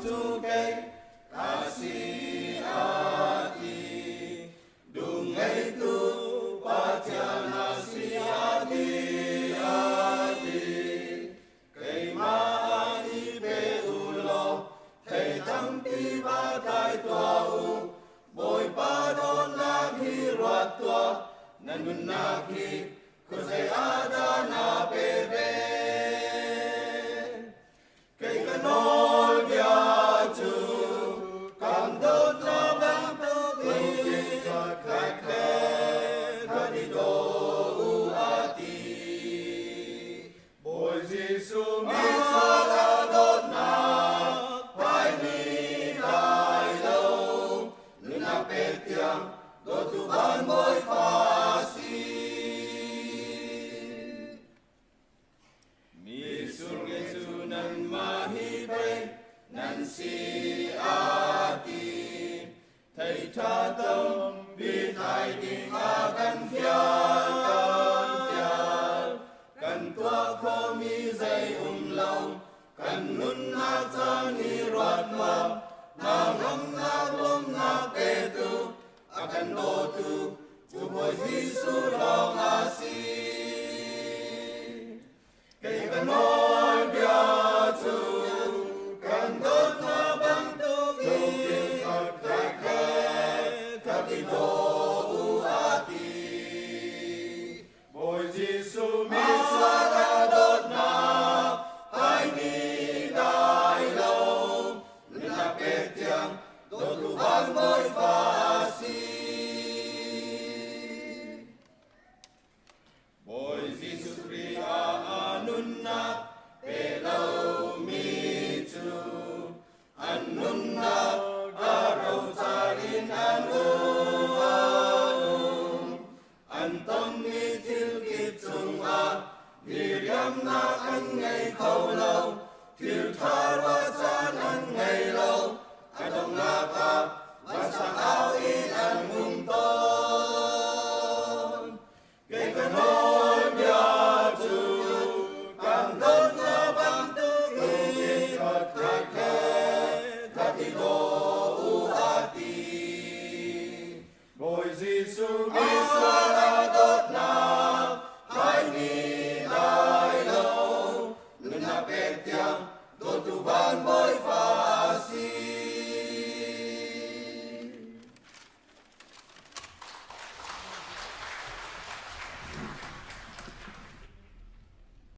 tu kay kasih hati dungai tu patia nasi hati kay maani pe ulo thầy tampi ba tai tua u boy pa don na hi ruat tua nanun na ki ko sai ada na pe ve kay kanol bia tu kam dot na bang tu ki kai ke kadi do u ati boy jisu mi sala dot na pai ni dai lo na pe tiang do tu ban boy fa si nan mahi pe nan si ati thầy cha tâm bi thai ding a kan fial kan tua kho mi zai long kan nun na cha ni ruat ma na ngam na lom na pe tu akan do tu boy Jisu long asi kay kanol bia tu kan dot na bang tu ki kai ke kati do u ati boy Jisu mi sala dot na hai ni dai lo na pe tiang do tu ban boy fa si boy Jesus Kriya anunna pelo mi tu anunna arau sarin anu anton mi til kit sung a miriam na an ngai khâu lâu til thar wa chan an ngai lâu adong na pa wa sang ao in an mung ton kay kanol bia tu kam dot na bang tu ki kai ke kati do u ati boy Jisu mi sala dot na hai ni dai lo na pe tiang do tu ban